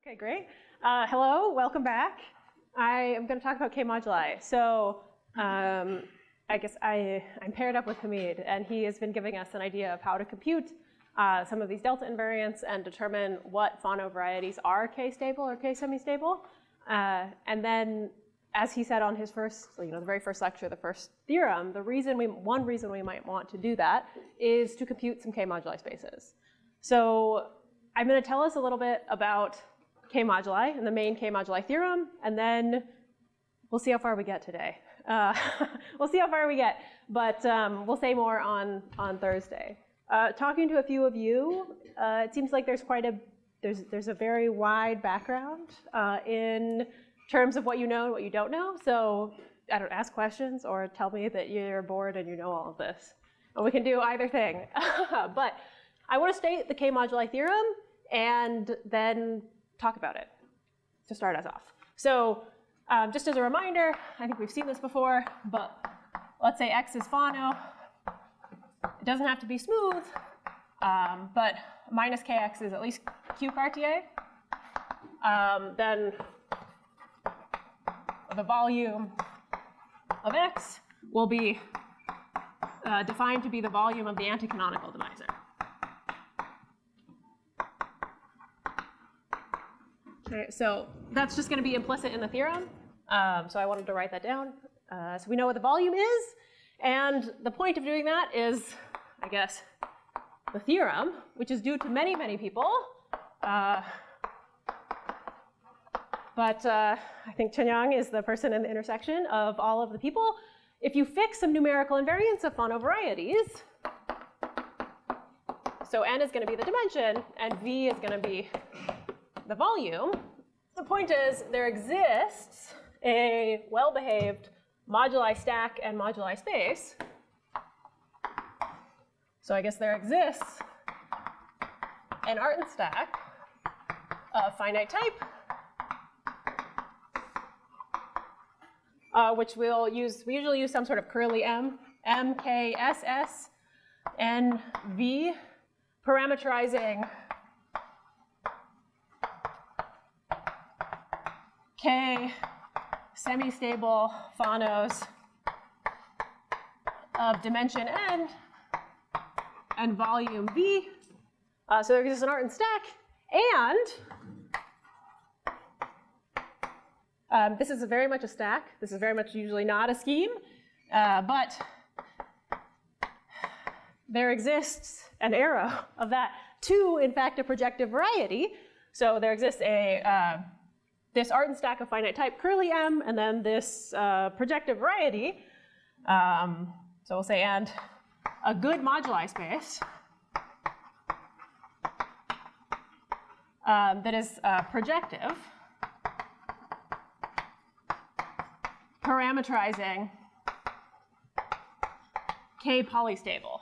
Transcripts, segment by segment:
Okay, great. Hello, welcome back. I am going to talk about K-moduli. So I guess I'm paired up with Hamid, and he has been giving us an idea of how to compute some of these delta invariants and determine what Fano varieties are K-stable or K-semi-stable. And then, as he said on his first, the very first lecture, the first theorem, one reason we might want to do that is to compute some K-moduli spaces. So I'm going to tell us a little bit about K-moduli and the main K-moduli theorem, and then we'll see how far we get today. We'll see how far we get, but we'll say more on Thursday. Talking to a few of you, it seems like there's a very wide background in terms of what you know and what you don't know. So I don't ask questions or tell me that you're bored and you know all of this. And we can do either thing. But I want to state the K-moduli theorem and then talk about it to start us off. So just as a reminder, I think we've seen this before, but let's say X is Fano. It doesn't have to be smooth, but minus Kx is at least Q Cartier. Then the volume of X will be defined to be the volume of the anti-canonical divisor. Okay, so that's just going to be implicit in the theorem. So I wanted to write that down. So we know what the volume is. And the point of doing that is, I guess, the theorem, which is due to many, many people. But I think Chenyang is the person in the intersection of all of the people. If you fix some numerical invariants of Fano varieties, so n is going to be the dimension, and v is going to be the volume, the point is there exists a well-behaved moduli stack and moduli space. So I guess there exists an Artin stack of finite type, which we usually use some sort of curly M, K, S, S, N, V, parameterizing K semi-stable Fanos of dimension n and volume v. So there exists an Artin stack, and this is very much a stack. This is very much usually not a scheme, but there exists an arrow of that to, in fact, a projective variety. So there exists this Artin stack of finite type curly M, and then this projective variety. So we'll say and a good moduli space that is projective, parameterizing K polystable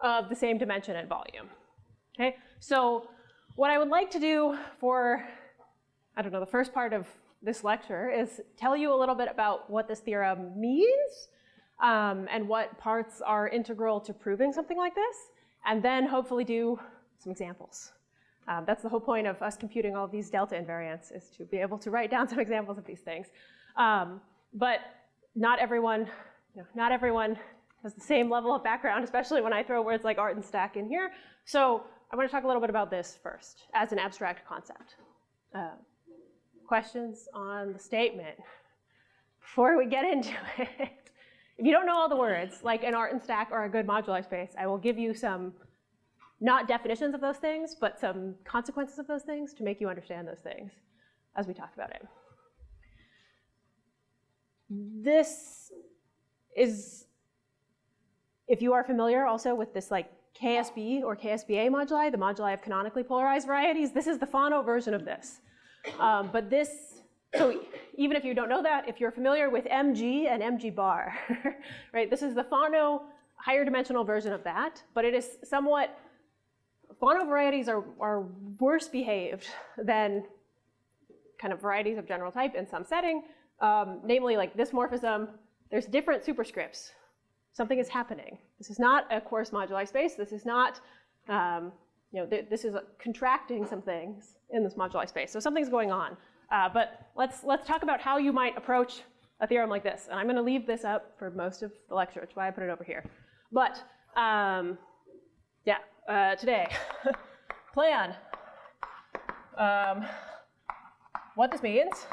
of the same dimension and volume. Okay, so what I would like to do for, the first part of this lecture is tell you a little bit about what this theorem means and what parts are integral to proving something like this, and then hopefully do some examples. That's the whole point of us computing all of these delta invariants, is to be able to write down some examples of these things. But not everyone has the same level of background, especially when I throw words like Artin stack in here. So I want to talk a little bit about this first, as an abstract concept. Questions on the statement before we get into it? If you don't know all the words, like an Artin stack or a good moduli space, I will give you some, not definitions of those things, but some consequences of those things to make you understand those things as we talk about it. This is, if you are familiar also with this like KSB or KSBA moduli, the moduli of canonically polarized varieties, this is the Fano version of this. But this, so even if you don't know that, if you're familiar with MG and MG bar, right, this is the Fano higher dimensional version of that, but it is somewhat, Fano varieties are worse behaved than kind of varieties of general type in some setting, namely like this morphism, there's different superscripts. Something is happening. This is not a coarse moduli space. This is not This is contracting some things in this moduli space. So something's going on. But let's talk about how you might approach a theorem like this. And I'm going to leave this up for most of the lecture, which is why I put it over here. But today, plan. What this means,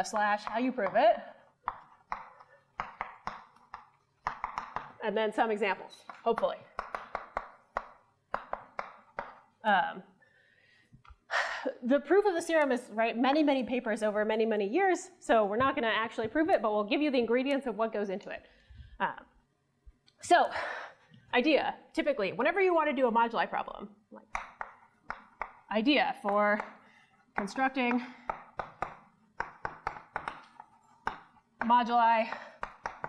slash how you prove it, and then some examples, hopefully. The proof of this theorem is many, many papers over many, many years, so we're not going to actually prove it, but we'll give you the ingredients of what goes into it. So, idea, typically, whenever you want to do a moduli problem, idea for constructing moduli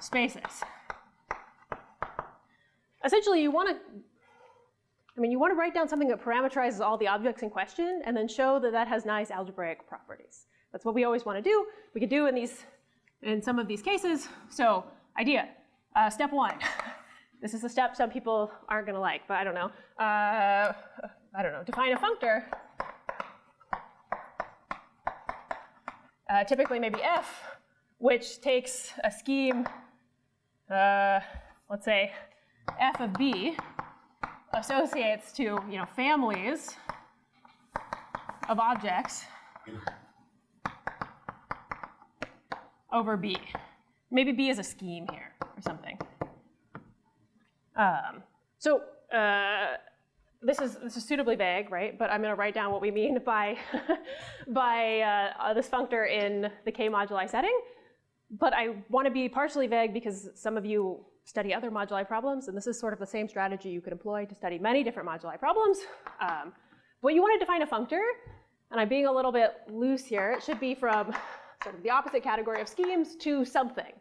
spaces. Essentially, you want to write down something that parameterizes all the objects in question and then show that that has nice algebraic properties. That's what we always want to do. We could do in some of these cases. So, idea, step 1. This is a step some people aren't going to like, but I don't know. Define a functor. Typically maybe F, which takes a scheme, let's say F of B, associates to families of objects over B. Maybe B is a scheme here or something. This is suitably vague, right? But I'm going to write down what we mean by this functor in the K-moduli setting. But I want to be partially vague because some of you study other moduli problems, and this is sort of the same strategy you could employ to study many different moduli problems. But you want to define a functor, and I'm being a little bit loose here. It should be from sort of the opposite category of schemes to something,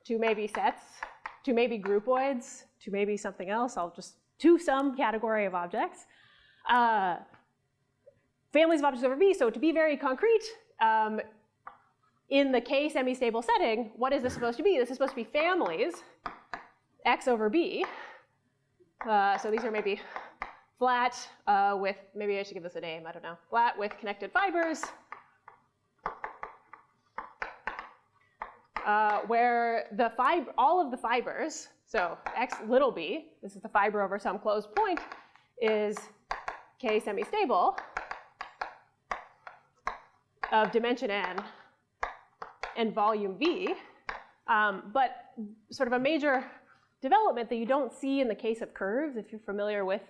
to maybe sets, to maybe groupoids, to maybe something else. To some category of objects. Families of objects over B, so to be very concrete, in the K semi-stable setting, what is this supposed to be? This is supposed to be families, X over B. So these are maybe flat with, maybe I should give this a name, I don't know, flat with connected fibers, where all of the fibers, so X little b, this is the fiber over some closed point, is K semi-stable of dimension n and volume V. But sort of a major development that you don't see in the case of curves, if you're familiar with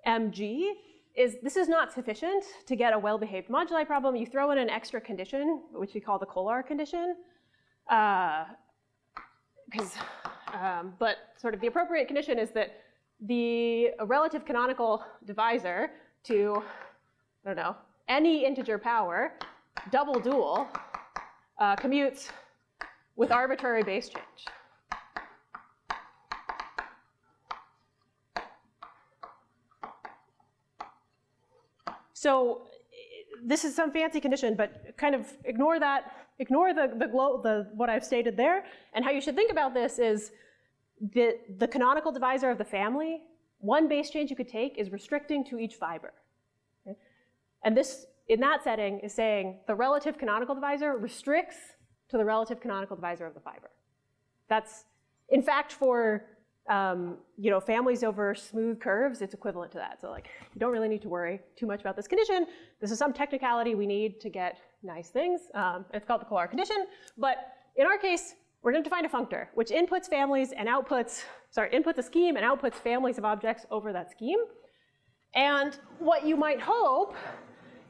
MG, is this is not sufficient to get a well-behaved moduli problem. You throw in an extra condition, which we call the Kolar condition. But sort of the appropriate condition is that the relative canonical divisor to, I don't know, any integer power, double dual, commutes with arbitrary base change. So this is some fancy condition, but kind of ignore that. Ignore what I've stated there. And how you should think about this is the canonical divisor of the family, one base change you could take is restricting to each fiber. Okay? And this, in that setting, is saying the relative canonical divisor restricts to the relative canonical divisor of the fiber. That's, in fact, for families over smooth curves, it's equivalent to that. So you don't really need to worry too much about this condition. This is some technicality we need to get nice things. It's called the Kolar condition. But in our case, we're going to define a functor, which inputs families and inputs a scheme and outputs families of objects over that scheme. And what you might hope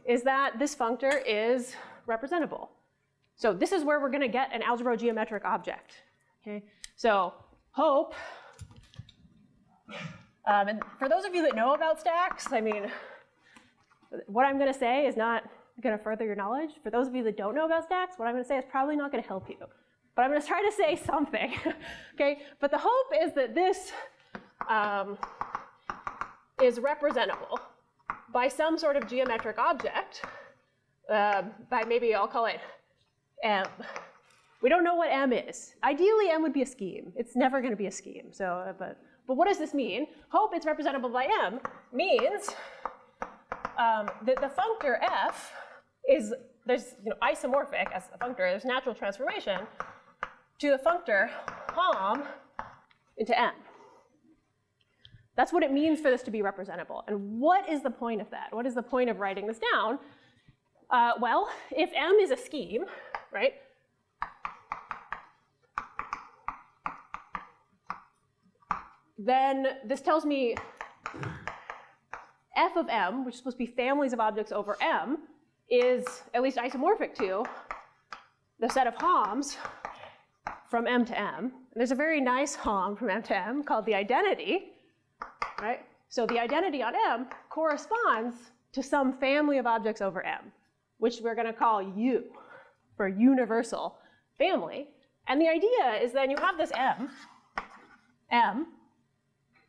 is that this functor is representable. So this is where we're going to get an algebrogeometric object. Okay? So hope. And for those of you that know about stacks, what I'm going to say is not going to further your knowledge. For those of you that don't know about stacks, what I'm going to say is probably not going to help you. But I'm going to try to say something. Okay? But the hope is that this is representable by some sort of geometric object, by maybe I'll call it M. We don't know what M is. Ideally, M would be a scheme. It's never going to be a scheme. So, but But what does this mean? Hope it's representable by M means that the functor f is, there's isomorphic as a functor, there's natural transformation to the functor hom into M. That's what it means for this to be representable. And what is the point of that? What is the point of writing this down? Well, if M is a scheme, right, then this tells me f of M, which is supposed to be families of objects over M, is at least isomorphic to the set of homs from M to M. And there's a very nice hom from M to M called the identity, right? So the identity on M corresponds to some family of objects over M, which we're going to call U for universal family. And the idea is then you have this M,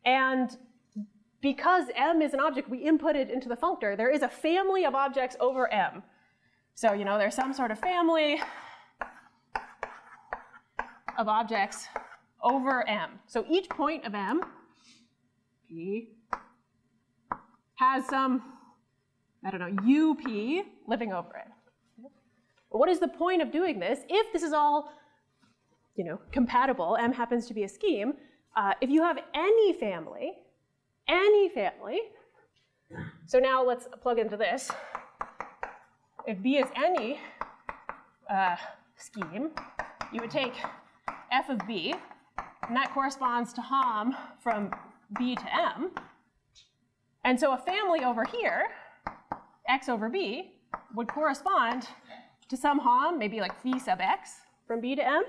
and because M is an object we inputted into the functor, there is a family of objects over M. So, there's some sort of family of objects over M. So each point of M, P, has some, UP living over it. What is the point of doing this? If this is all, compatible, M happens to be a scheme, if you have any family, so now let's plug into this. If B is any scheme, you would take f of B, and that corresponds to hom from B to M. And so a family over here, x over B, would correspond to some hom, maybe like phi sub x from B to M,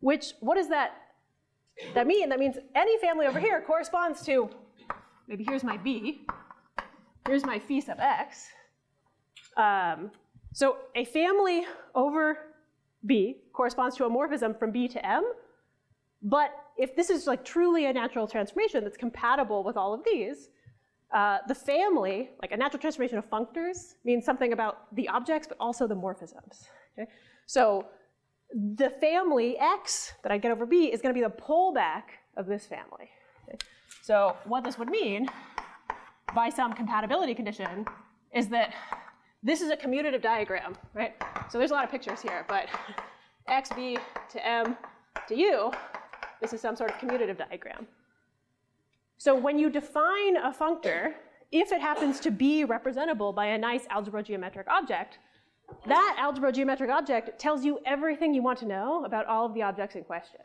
which, what does that mean? That means any family over here corresponds to, maybe here's my B, here's my phi sub x. So a family over B corresponds to a morphism from B to M, but if this is like truly a natural transformation that's compatible with all of these, the family, like a natural transformation of functors, means something about the objects, but also the morphisms. Okay? So the family X that I get over B is going to be the pullback of this family. Okay? So what this would mean, by some compatibility condition, is that this is a commutative diagram, right? So there's a lot of pictures here, but XB to M to U, this is some sort of commutative diagram. So when you define a functor, if it happens to be representable by a nice algebra geometric object, that algebra geometric object tells you everything you want to know about all of the objects in question,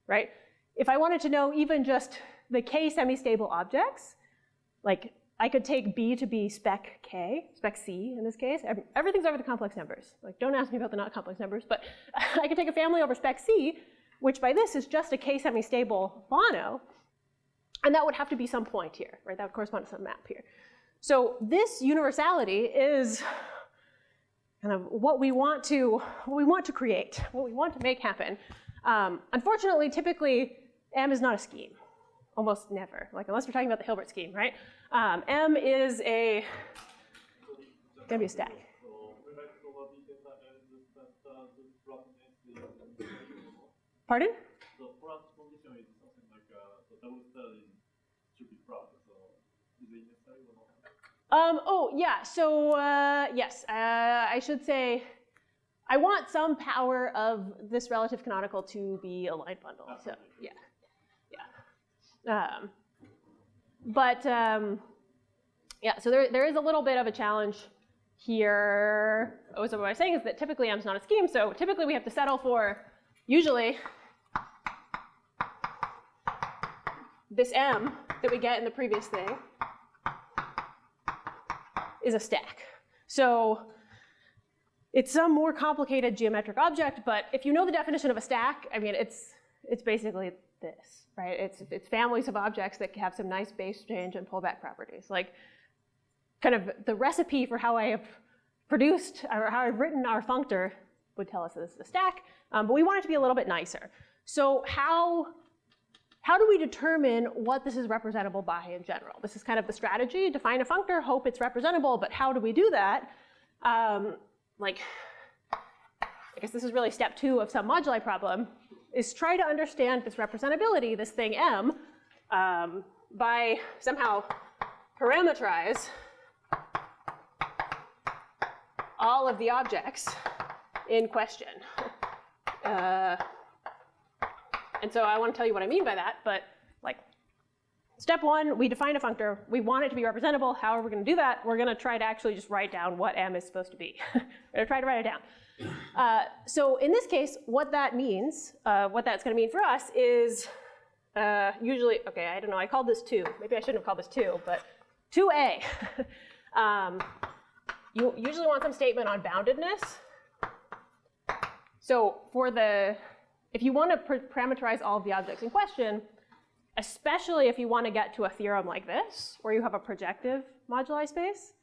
right? If I wanted to know even just the K semi-stable objects, like I could take B to be spec K, spec C in this case. Everything's over the complex numbers. Like, don't ask me about the not complex numbers, but I could take a family over spec C, which by this is just a K semi-stable mono, and that would have to be some point here, right? That would correspond to some map here. So this universality is kind of what we want to create, what we want to make happen. Unfortunately, typically, M is not a scheme. Almost never, like unless we're talking about the Hilbert scheme, right? M is going to be a stack. Pardon? The Flat condition is something like the double study should be flat. So is it necessary or not? Oh yeah. So yes, I should say I want some power of this relative canonical to be a line bundle. Absolutely. So yeah. Yeah, so there is a little bit of a challenge here. So what I was saying is that typically M is not a scheme, so typically we have to settle for, usually, this M that we get in the previous thing is a stack. So it's some more complicated geometric object, but if you know the definition of a stack, I mean, it's basically this. Right? It's families of objects that have some nice base change and pullback properties. Like, kind of the recipe for how I have produced, or how I've written our functor would tell us this is a stack, but we want it to be a little bit nicer. So how do we determine what this is representable by in general? This is kind of the strategy. Define a functor, hope it's representable, but how do we do that? Like, I guess this is really step 2 of some moduli problem, is try to understand this representability, this thing M, by somehow parameterize all of the objects in question. And so I want to tell you what I mean by that, but like step one, we define a functor. We want it to be representable. How are we going to do that? We're going to try to actually just write down what m is supposed to be. We're going to try to write it down. So in this case, what that means, what that's going to mean for us is usually, okay, I don't know, I called this 2. Maybe I shouldn't have called this 2, but 2a. You usually want some statement on boundedness. So if you want to parameterize all of the objects in question, especially if you want to get to a theorem like this, where you have a projective moduli space,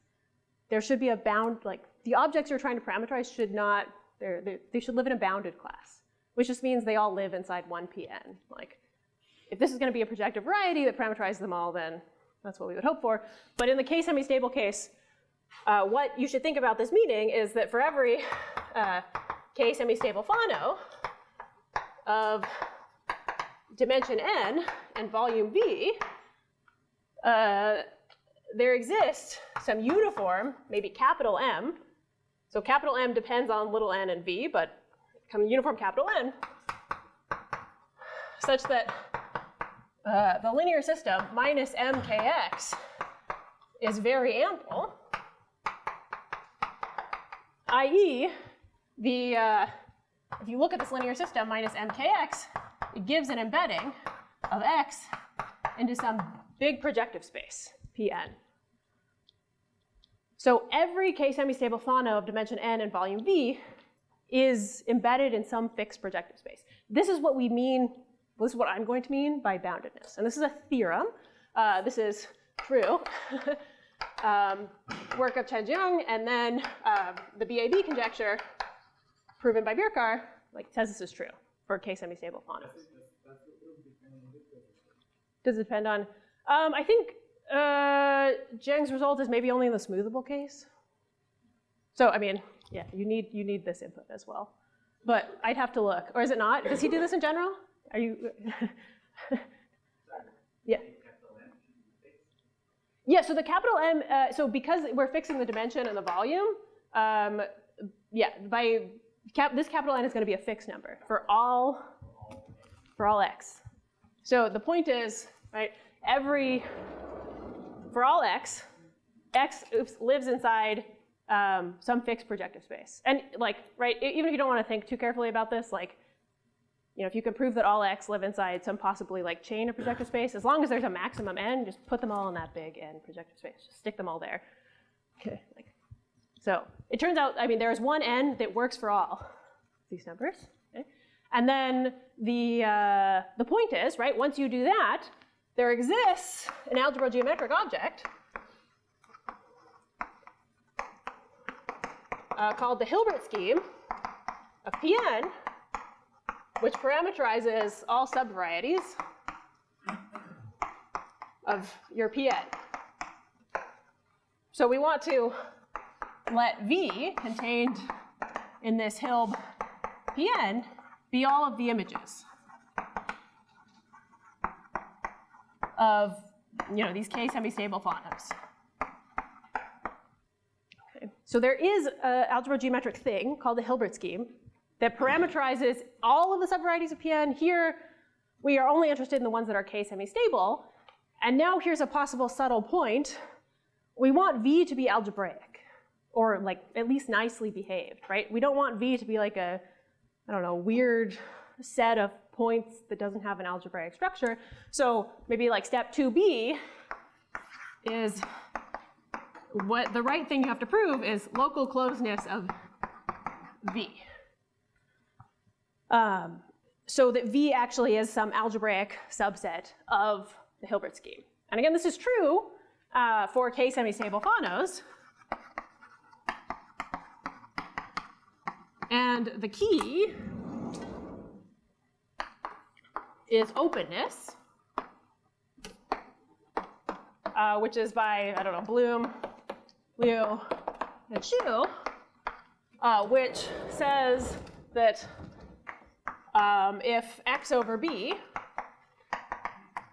there should be a bound, like the objects you're trying to parameterize should not, they should live in a bounded class, which just means they all live inside one Pn. Like, if this is going to be a projective variety that parameterizes them all, then that's what we would hope for. But in the k-semi-stable case, what you should think about this meaning is that for every k-semi-stable Fano of dimension n and volume v, there exists some uniform, maybe capital M. So capital M depends on little n and v, but uniform capital N, such that the linear system minus mkx is very ample, i.e., if you look at this linear system minus mkx, it gives an embedding of x into some big projective space, Pn. So every k-semi-stable Fano of dimension n and volume v is embedded in some fixed projective space. This is what we mean, this is what I'm going to mean by boundedness. And this is a theorem. This is true. Work of Chen-Jiang, and then the BAB conjecture, proven by Birkar, like says this is true for k-semi-stable Fanos. Does it depend on? I think Jiang's result is maybe only in the smoothable case. So I mean, yeah, you need this input as well. But I'd have to look. Or is it not? Does he do this in general? Are you? Yeah. Yeah, so the capital M, so because we're fixing the dimension and the volume, yeah, this capital N is going to be a fixed number for all x. So the point is, right, for all x lives inside some fixed projective space. And like, right, even if you don't want to think too carefully about this, like, you know, if you can prove that all x live inside some possibly like chain of projective space, as long as there's a maximum n, just put them all in that big n projective space. Just stick them all there. Okay. So it turns out, I mean, there is one n that works for all these numbers. Okay? And then the point is, right, once you do that, there exists an algebra geometric object called the Hilbert scheme of Pn, which parameterizes all subvarieties of your Pn. So we want to let V contained in this Hilb Pn be all of the images of, you know, these k-semi-stable Fanos. Okay. So there is an algebra geometric thing called the Hilbert scheme that parameterizes all of the subvarieties of Pn. Here, we are only interested in the ones that are k-semi-stable. And now here's a possible subtle point. We want V to be algebraic, or like at least nicely behaved, right? We don't want V to be like a, I don't know, weird set of points that doesn't have an algebraic structure. So maybe like step 2b is what the right thing you have to prove is local closeness of V. So that V actually is some algebraic subset of the Hilbert scheme. And again, this is true for k-semi-stable Fanos. And the key is openness, which is by, I don't know, Bloom, Liu, and Xu, which says that if x over b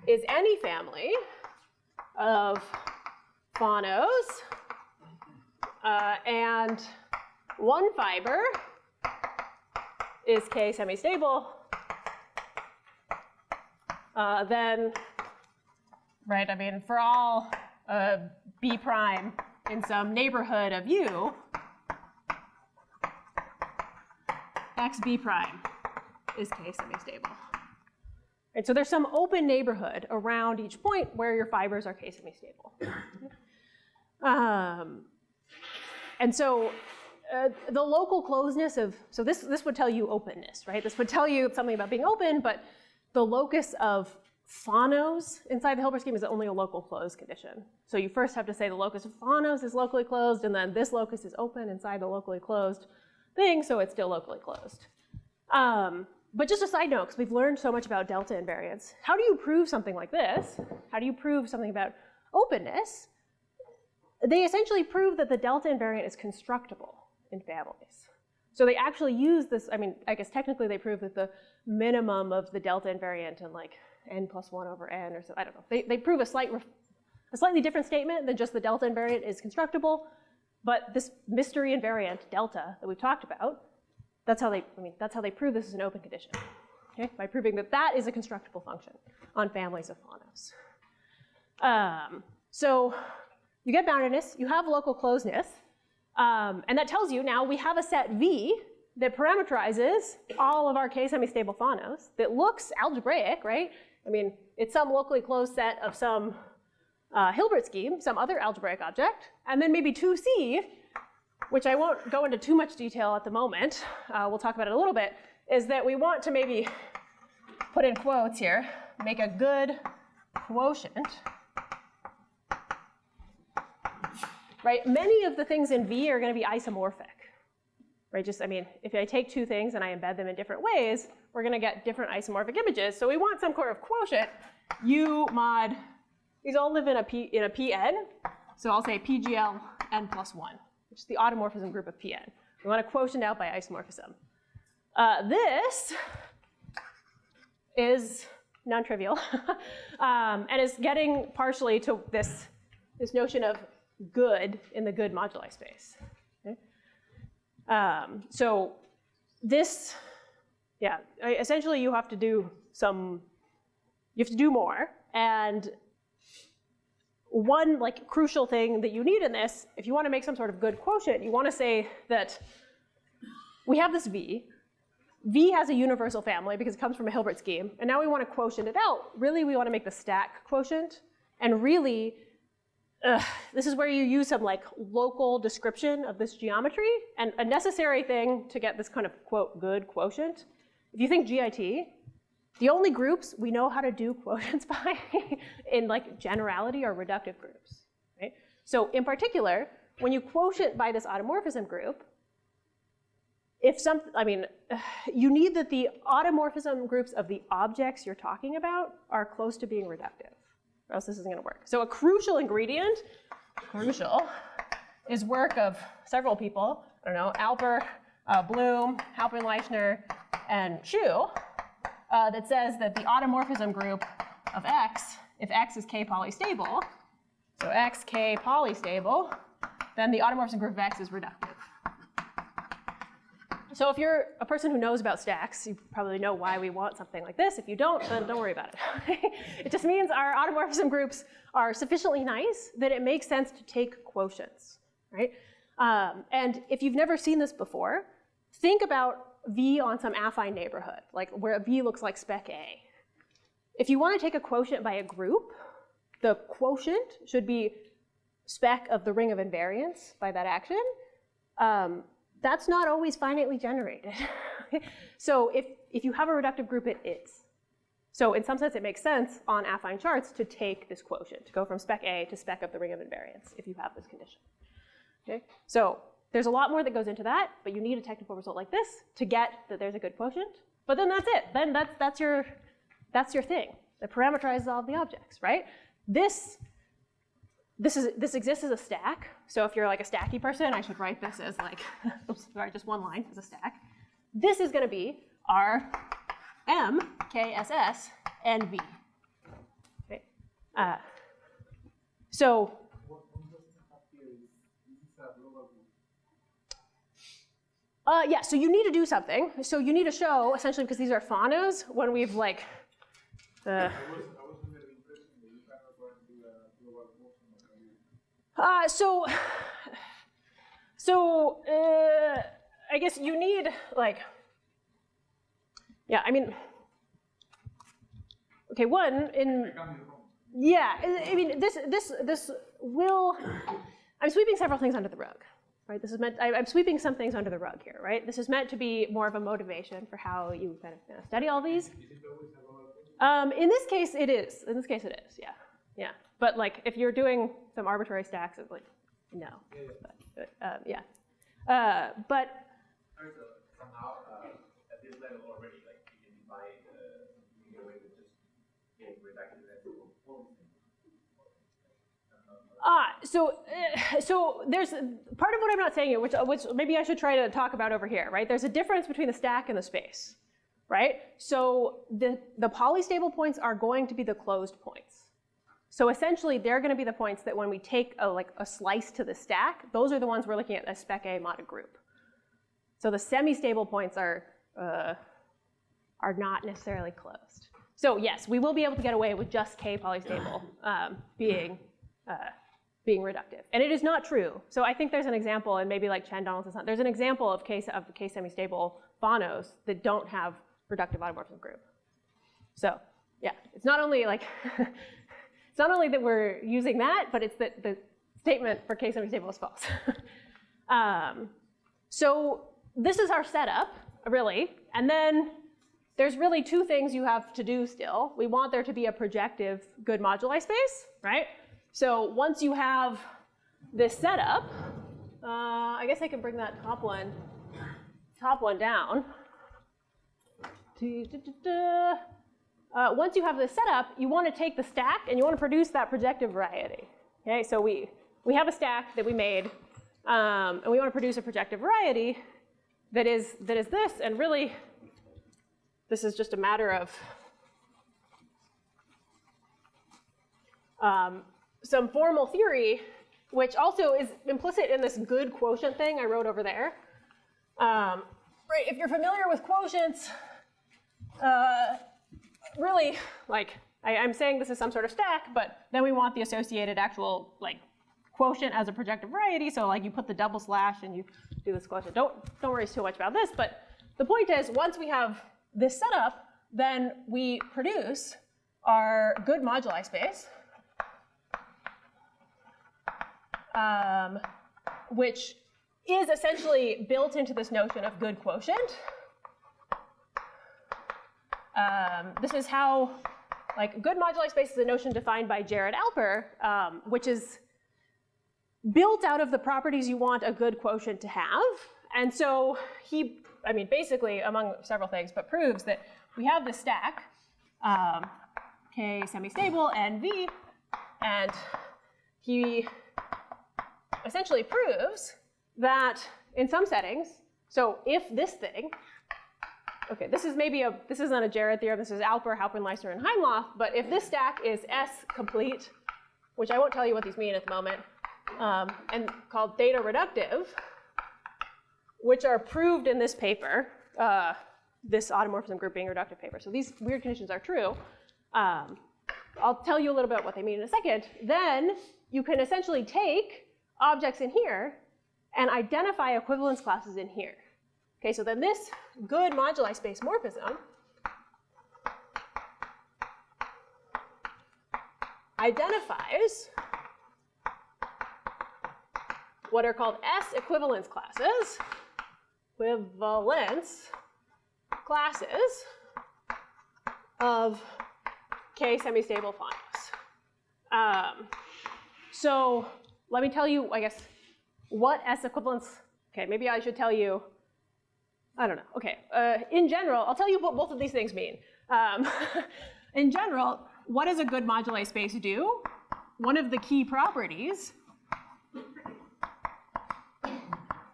is any family of phonos and one fiber is K semi-stable, then, right, I mean, for all B prime in some neighborhood of U, XB prime is K semi-stable. Right, so there's some open neighborhood around each point where your fibers are K semi-stable. And so the local closeness of, so this would tell you openness, right? This would tell you something about being open, but the locus of phonos inside the Hilbert scheme is only a local closed condition. So you first have to say the locus of phonos is locally closed, and then this locus is open inside the locally closed thing, so it's still locally closed. But just a side note, because we've learned so much about delta invariance, how do you prove something like this? How do you prove something about openness? They essentially prove that the delta invariant is constructible in families. So they actually use this, I mean, I guess technically they prove that the minimum of the delta invariant in like n plus 1 over n or so, I don't know. They prove a slightly different statement than just the delta invariant is constructible, but this mystery invariant delta that we've talked about, that's how they prove this is an open condition, okay? By proving that that is a constructible function on families of phonos. So you get boundedness, you have local closeness, and that tells you now we have a set V that parameterizes all of our K semi-stable phonos that looks algebraic, right? I mean, it's some locally closed set of some Hilbert scheme, some other algebraic object, and then maybe 2C, which I won't go into too much detail at the moment, we'll talk about it a little bit, is that we want to maybe put in quotes here, make a good quotient. Right, many of the things in V are going to be isomorphic, right? Just, I mean, if I take two things and I embed them in different ways, we're going to get different isomorphic images. So we want some sort of quotient, U mod, these all live in a Pn, so I'll say PGL n plus 1, which is the automorphism group of Pn. We want to quotient out by isomorphism. This is non-trivial, and is getting partially to this notion of good in the good moduli space. Okay? So this, yeah, essentially you have to do more. And one like crucial thing that you need in this, if you want to make some sort of good quotient, you want to say that we have this V. V has a universal family because it comes from a Hilbert scheme. And now we want to quotient it out. Really, we want to make the stack quotient. And really, this is where you use some like local description of this geometry, and a necessary thing to get this kind of quote good quotient. If you think GIT, the only groups we know how to do quotients by in like generality are reductive groups, right? So in particular, when you quotient by this automorphism group, you need that the automorphism groups of the objects you're talking about are close to being reductive, or else this isn't going to work. So a crucial ingredient, is work of several people. I don't know, Alper, Bloom, Halpern, Leichner, and Shu, that says that the automorphism group of X, if X is K polystable, so X K polystable, then the automorphism group of X is reductive. So if you're a person who knows about stacks, you probably know why we want something like this. If you don't, then don't worry about it. It just means our automorphism groups are sufficiently nice that it makes sense to take quotients, right? And if you've never seen this before, think about V on some affine neighborhood, like where V looks like spec A. If you want to take a quotient by a group, the quotient should be spec of the ring of invariance by that action. That's not always finitely generated. So if you have a reductive group, it is. So in some sense, it makes sense on affine charts to take this quotient, to go from spec A to spec of the ring of invariance if you have this condition. Okay? So there's a lot more that goes into that, but you need a technical result like this to get that there's a good quotient. But then that's it. Then that's your thing that parameterizes all of the objects, right? This exists as a stack. So if you're like a stacky person, I should write this as like, oops, sorry, just one line as a stack. This is going to be our M, K, S, S, and V. So yeah, so you need to do something. So you need to show, essentially, because these are phonos, when we've like, I guess you need like, yeah, I mean, okay, yeah, I mean, this will, I'm sweeping several things under the rug, right? This is meant, I'm sweeping some things under the rug here, right? This is meant to be more of a motivation for how you kind of study all these. In this case, it is. In this case, it is, yeah. Yeah, but like if you're doing some arbitrary stacks, it's like, no. But yeah. But somehow at this level already, like you can define in a way that just getting reductive as a so there's part of what I'm not saying here, which maybe I should try to talk about over here, right? There's a difference between the stack and the space, right? So the polystable points are going to be the closed points. So essentially, they're going to be the points that when we take a slice to the stack, those are the ones we're looking at as spec A modded group. So the semi-stable points are not necessarily closed. So yes, we will be able to get away with just K polystable being reductive. And it is not true. So I think there's an example, and maybe like Chen Donaldson, there's an example of K semi-stable phonos that don't have reductive automorphism group. So yeah, it's not only like, it's not only that we're using that, but it's that the statement for K semi-stable is false. So this is our setup, really. And then there's really two things you have to do still. We want there to be a projective good moduli space, right? So once you have this setup, I guess I can bring that top one down. Once you have this setup, you want to take the stack and you want to produce that projective variety. Okay, so we have a stack that we made, and we want to produce a projective variety that is this, and really, this is just a matter of some formal theory, which also is implicit in this good quotient thing I wrote over there. Right, if you're familiar with quotients, really, like, I'm saying this is some sort of stack, but then we want the associated actual, like, quotient as a projective variety. So, like, you put the double slash and you do this quotient. Don't worry too much about this, but the point is, once we have this setup, then we produce our good moduli space, which is essentially built into this notion of good quotient. This is how, like, good moduli space is a notion defined by Jared Alper, which is built out of the properties you want a good quotient to have. And so he, I mean, basically, among several things, but proves that we have this stack, K semi-stable and V, and he essentially proves that in some settings, so if this thing, okay, this is not a Jared theorem, this is Alper, Halpern, Leissner, and Heimloff, but if this stack is S complete, which I won't tell you what these mean at the moment, and called theta reductive, which are proved in this paper, this automorphism group being a reductive paper. So these weird conditions are true. I'll tell you a little bit what they mean in a second. Then you can essentially take objects in here and identify equivalence classes in here. Okay, so then this good moduli space morphism identifies what are called S-equivalence classes, of K semi-stable phonos. So let me tell you, I guess, what S-equivalence, okay, maybe I should tell you, I don't know, okay. In general, I'll tell you what both of these things mean. In general, what does a good moduli space do? One of the key properties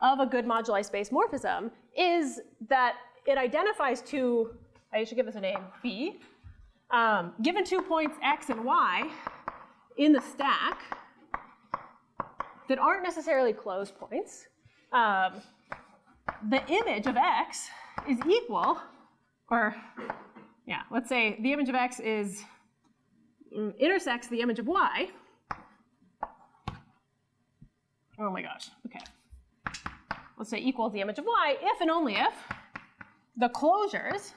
of a good moduli space morphism is that it identifies two, I should give this a name, phi. Given 2 points x and y, in the stack that aren't necessarily closed points, the image of x is equal, or yeah, let's say the image of x is intersects the image of y. Oh my gosh, okay. Let's say equals the image of y if and only if the closures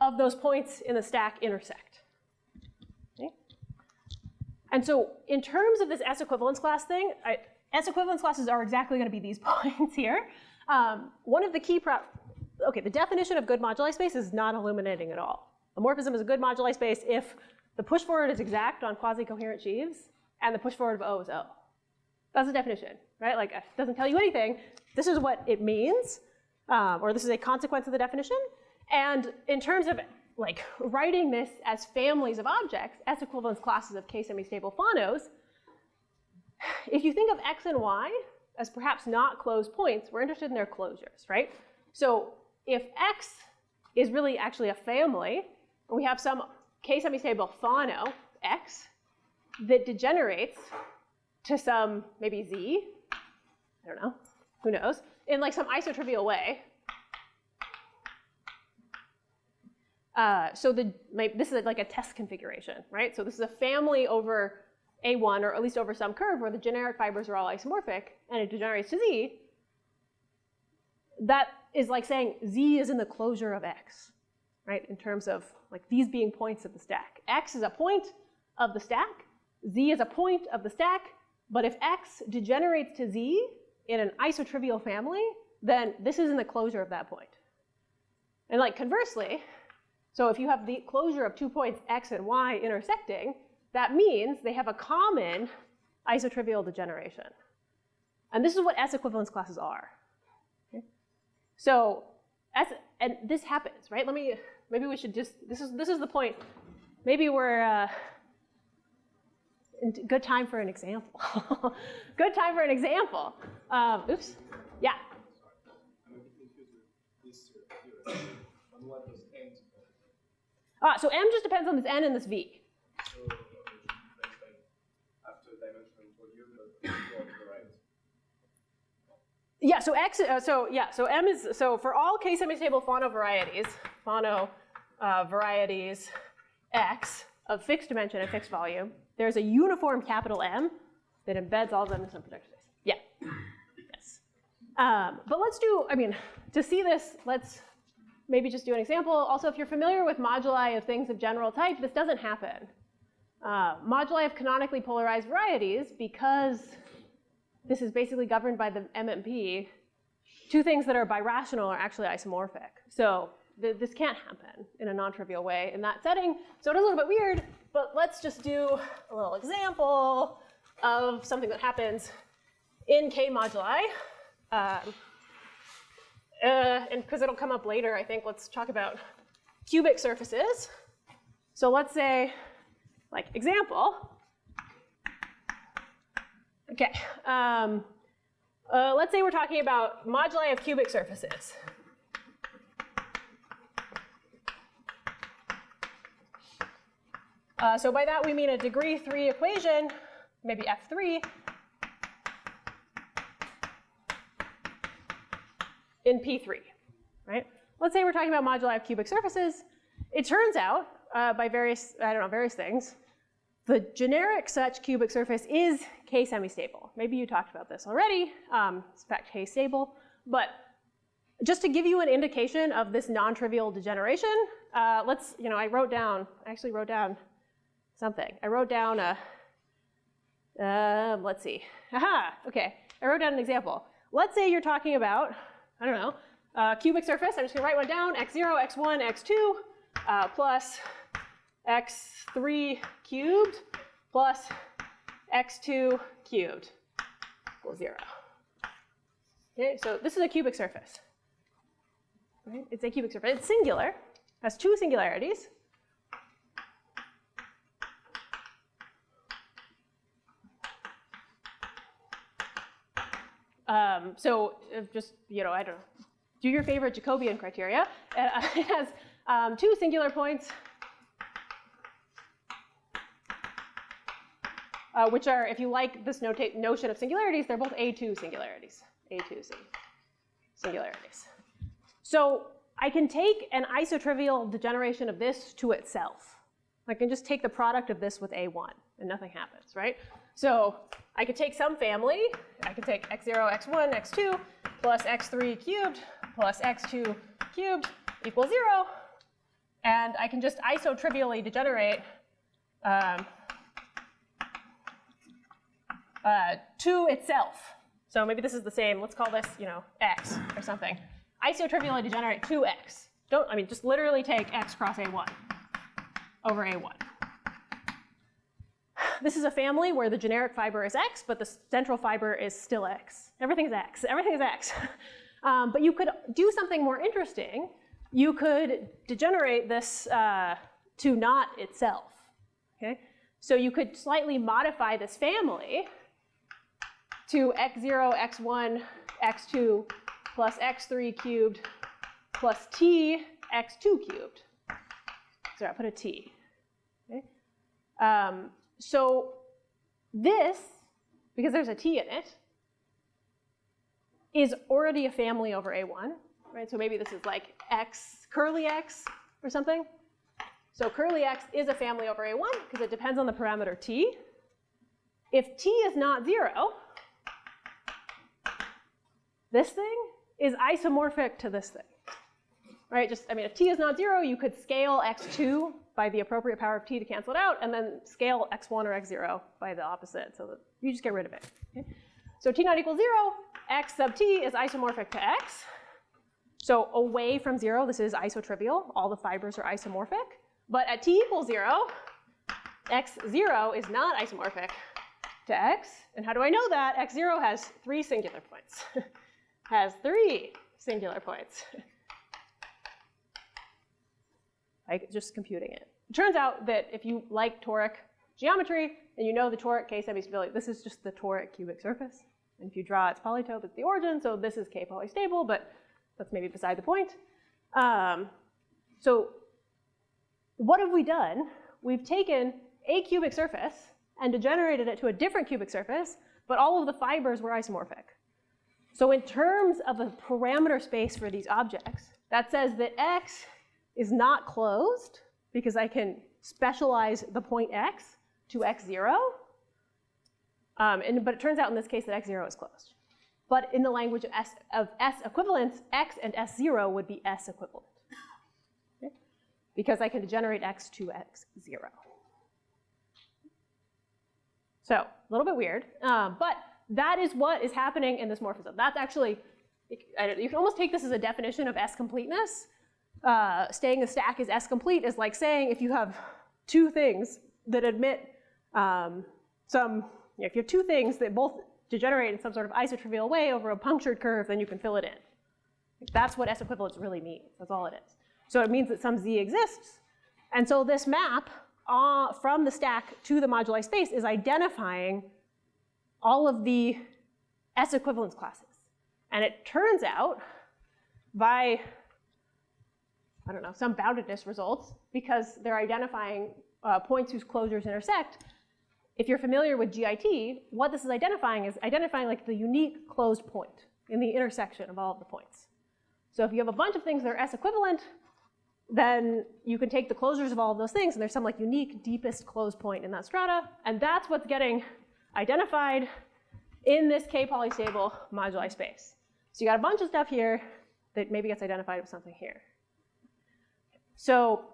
of those points in the stack intersect. Okay? And so in terms of this S-equivalence class thing, S-equivalence classes are exactly going to be these points here. One of the key the definition of good moduli space is not illuminating at all. A morphism is a good moduli space if the push forward is exact on quasi-coherent sheaves and the push forward of O is O. That's the definition, right? Like, it doesn't tell you anything. This is what it means, or this is a consequence of the definition. And in terms of like writing this as families of objects, S-equivalence classes of K-semi-stable phonos, if you think of x and y as perhaps not closed points, we're interested in their closures, right? So if x is really actually a family, and we have some K-semi-stable phono, x, that degenerates to some maybe z, I don't know, who knows, in like some isotrivial way. So this is like a test configuration, right? So this is a family over A1, or at least over some curve where the generic fibers are all isomorphic, and it degenerates to z. That is like saying z is in the closure of x, right? In terms of like these being points of the stack. X is a point of the stack. Z is a point of the stack. But if x degenerates to z in an isotrivial family, then this is in the closure of that point. And like conversely, so if you have the closure of 2 points x and y intersecting, that means they have a common isotrivial degeneration. And this is what S-equivalence classes are. Okay? So, and this happens, right? Maybe we should just, this is the point. Maybe we're in good time for an example. Good time for an example. Oops, yeah. I'm a bit confused with this theorem. On what does n depend? So m just depends on this n and this v. So it depends like after dimensional volume, but before the right. Yeah, so x, so m is, so for all K-semi-stable phono varieties x of fixed dimension and fixed volume, there's a uniform capital M that embeds all of them in some projective space. Yeah, yes. But let's do, to see this, let's maybe just do an example. Also, if you're familiar with moduli of things of general type, this doesn't happen. Moduli of canonically polarized varieties, because this is basically governed by the MMP, two things that are birational are actually isomorphic. So this can't happen in a non-trivial way in that setting. So it is a little bit weird, but let's just do a little example of something that happens in K-moduli. And because it'll come up later, I think, let's talk about cubic surfaces. So let's say, like, example. Okay. Let's say we're talking about moduli of cubic surfaces. So by that we mean a degree 3 equation, maybe F3, in P3, right? Let's say we're talking about moduli of cubic surfaces. It turns out, by various things, the generic such cubic surface is K-semi-stable. Maybe you talked about this already. It's in fact K-stable. But just to give you an indication of this non-trivial degeneration, I actually wrote down something. I wrote down let's see. Aha, okay. I wrote down an example. Let's say you're talking about, I don't know, cubic surface. I'm just going to write one down, x0, x1, x2, plus x3 cubed plus x2 cubed equals 0. Okay, so this is a cubic surface. Right? It's a cubic surface. It's singular, has two singularities. So just, I don't know, do your favorite Jacobian criteria. It has Two singular points, which are, if you like this notion of singularities, they're both A2 singularities. A2 singularities. So I can take an isotrivial degeneration of this to itself. I can just take the product of this with A1, and nothing happens, right? So I could take some family. I could take x0, x1, x2, plus x3 cubed, plus x2 cubed equals 0. And I can just isotrivially degenerate to itself. So maybe this is the same. Let's call this, x or something. Isotrivially degenerate to x. Just literally take x cross A1 over A1. This is a family where the generic fiber is x, but the central fiber is still x. Everything is x. Everything is x. But you could do something more interesting. You could degenerate this to not itself. Okay? So you could slightly modify this family to x0, x1, x2, plus x3 cubed, plus t x2 cubed. So I put a t. Okay? So this, because there's a t in it, is already a family over A1, right? So maybe this is like x, curly x or something. So curly x is a family over A1 because it depends on the parameter t. If t is not 0, this thing is isomorphic to this thing, right? If t is not 0, you could scale x2 by the appropriate power of t to cancel it out, and then scale x1 or x0 by the opposite, so that you just get rid of it. Okay? So t not equals 0, x sub t is isomorphic to x. So away from 0, this is isotrivial. All the fibers are isomorphic. But at t equals 0, x0 is not isomorphic to x. And how do I know that? x0 has 3 singular points. Has 3 singular points. Just computing it. It turns out that if you like toric geometry and you know the toric K semi-stability, this is just the toric cubic surface. And if you draw its polytope, it's the origin, so this is K polystable, but that's maybe beside the point. So what have we done? We've taken a cubic surface and degenerated it to a different cubic surface, but all of the fibers were isomorphic. So in terms of a parameter space for these objects, that says that x is not closed because I can specialize the point x to x0. But it turns out in this case that x0 is closed. But in the language of S-equivalence, x and S0 would be S-equivalent. Okay? Because I can degenerate x to x0. So a little bit weird, but that is what is happening in this morphism. That's actually, you can almost take this as a definition of S-completeness. Staying the stack is S-complete is like saying if you have two things that admit if you have two things that both degenerate in some sort of isotrivial way over a punctured curve, then you can fill it in. That's what S-equivalence really means. That's all it is. So it means that some Z exists. And so this map from the stack to the moduli space is identifying all of the S-equivalence classes. And it turns out by, some boundedness results, because they're identifying points whose closures intersect. If you're familiar with GIT, what this is identifying like the unique closed point in the intersection of all of the points. So if you have a bunch of things that are S-equivalent, then you can take the closures of all of those things, and there's some like unique deepest closed point in that strata, and that's what's getting identified in this K polystable moduli space. So you got a bunch of stuff here that maybe gets identified with something here. So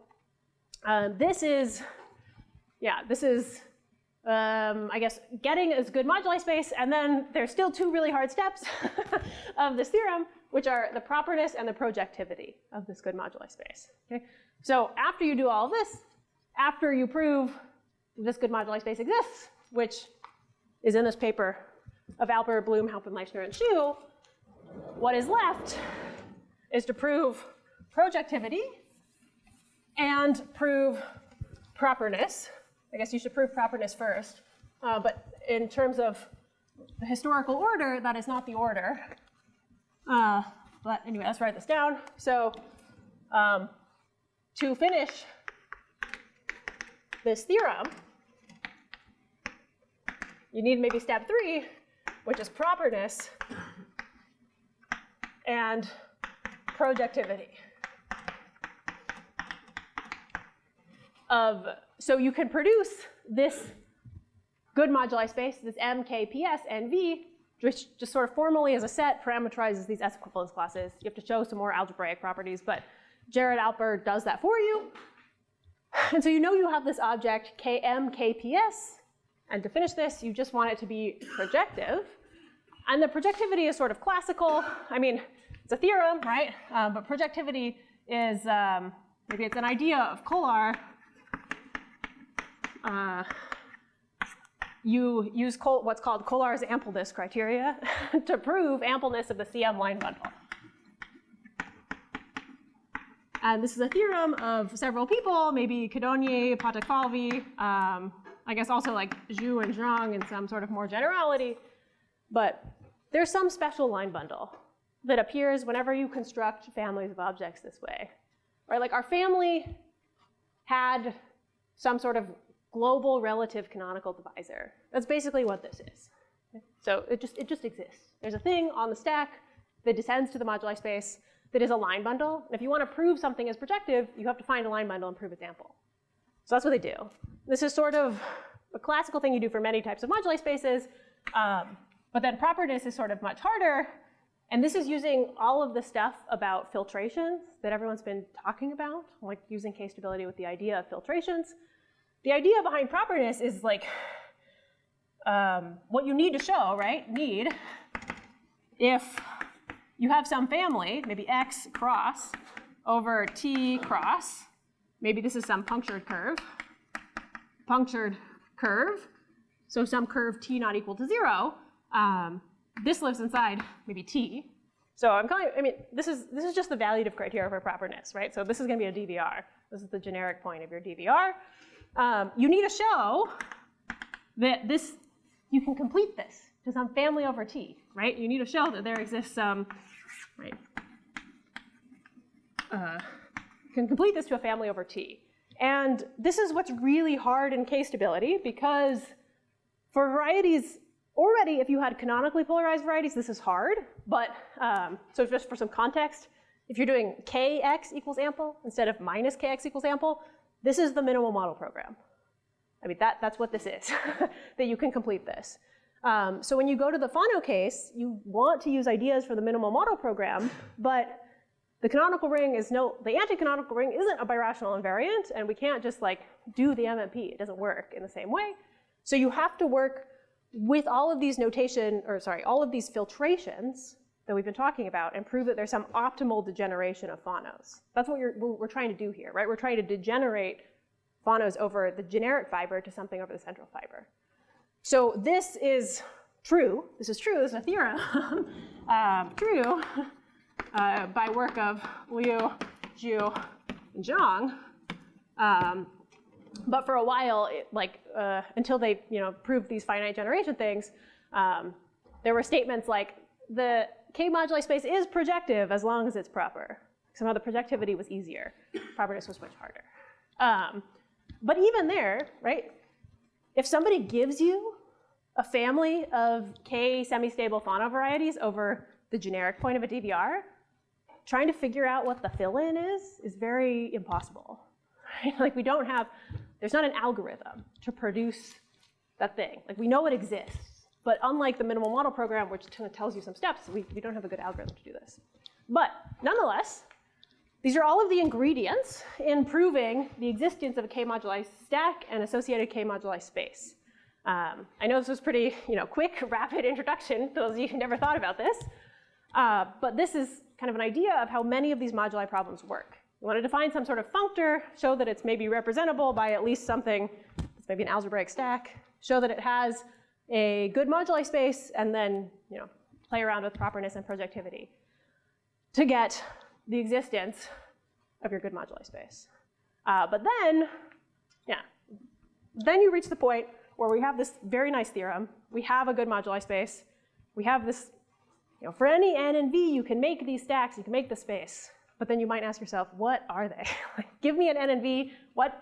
this is I guess getting as good moduli space, and then there's still two really hard steps of this theorem, which are the properness and the projectivity of this good moduli space. Okay? So after you do all of this, after you prove this good moduli space exists, which is in this paper of Alper, Bloom, Halpin, Leichner, and Schuh, what is left is to prove projectivity and prove properness. I guess you should prove properness first, but in terms of the historical order, that is not the order. But anyway, let's write this down. So to finish this theorem, you need maybe step 3, which is properness and projectivity. So you can produce this good moduli space, this M, K, P, S, and V, which just sort of formally as a set parameterizes these S-equivalence classes. You have to show some more algebraic properties, but Jared Alper does that for you. And so you know you have this object Km, Kps, and to finish this, you just want it to be projective. And the projectivity is sort of classical. I mean, it's a theorem, right? But projectivity is, maybe it's an idea of Kolar. You use what's called Kolar's ampleness criteria to prove ampleness of the CM line bundle. And this is a theorem of several people, maybe Cadognier, Patek-Falvey, I guess also like Zhu and Zhang in some sort of more generality. But there's some special line bundle that appears whenever you construct families of objects this way. Right? Like our family had some sort of global relative canonical divisor. That's basically what this is. So it just exists. There's a thing on the stack that descends to the moduli space that is a line bundle. And if you want to prove something is projective, you have to find a line bundle and prove it's ample. So that's what they do. This is sort of a classical thing you do for many types of moduli spaces. But then properness is sort of much harder. And this is using all of the stuff about filtrations that everyone's been talking about, like using K-stability with the idea of filtrations. The idea behind properness is like what you need to show, right? If you have some family, maybe X cross over T cross, maybe this is some punctured curve, so some curve T not equal to 0, this lives inside maybe T. So this is just the valuative criteria for properness, right? So this is going to be a DVR. This is the generic point of your DVR. You need to show that you can complete this to some family over T, right? You need to show that there exists some, right? Can complete this to a family over T. And this is what's really hard in K-stability, because for varieties, already if you had canonically polarized varieties, this is hard. But so just for some context, if you're doing Kx equals ample instead of minus Kx equals ample, this is the minimal model program. I mean, that's what this is, that you can complete this. So when you go to the Fano case, you want to use ideas for the minimal model program, but the canonical ring the anti-canonical ring isn't a birational invariant, and we can't just like do the MMP. It doesn't work in the same way. So you have to work with all of these all of these filtrations that we've been talking about and prove that there's some optimal degeneration of phonos. That's what we're trying to do here, right? We're trying to degenerate phonos over the generic fiber to something over the central fiber. So this is true. This is a theorem, true by work of Liu, Zhu, and Zhang. But for a while, until they proved these finite generation things, there were statements like the K-moduli space is projective as long as it's proper. Somehow the projectivity was easier. Properness was much harder. But even there, right, if somebody gives you a family of K semi-stable Fano varieties over the generic point of a DVR, trying to figure out what the fill-in is very impossible. Right? Like there's not an algorithm to produce that thing. Like we know it exists, but unlike the minimal model program, which tells you some steps, we don't have a good algorithm to do this. But nonetheless, these are all of the ingredients in proving the existence of a K-moduli stack and associated K-moduli space. I know this was pretty quick, rapid introduction to those of you who never thought about this, but this is kind of an idea of how many of these moduli problems work. You want to define some sort of functor, show that it's maybe representable by at least something that's maybe an algebraic stack, show that it has a good moduli space, and then play around with properness and projectivity to get the existence of your good moduli space. But then you reach the point where we have this very nice theorem. We have a good moduli space. We have this, for any n and v, you can make these stacks, you can make the space. but then you might ask yourself, what are they? Give me an N and V, what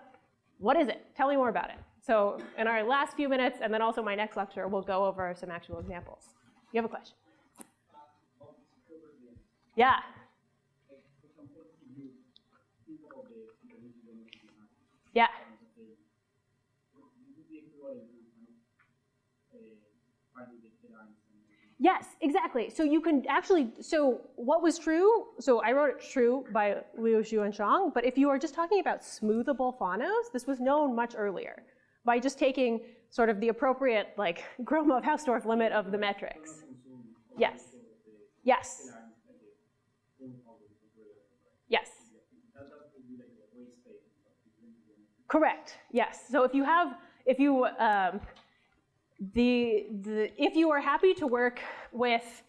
is it? Tell me more about it. So in our last few minutes, and then also my next lecture, we'll go over some actual examples. You have a question? Yeah. Yeah. Yes, exactly. So you can actually, so what was true, so I wrote it true by Liu, Xu, and Zhang, but if you are just talking about smoothable phonos, this was known much earlier by just taking sort of the appropriate, like, Gromov-Hausdorff limit of the metrics. Yes. Yes. Yes. Correct. Yes. So if you have, if you are happy to work with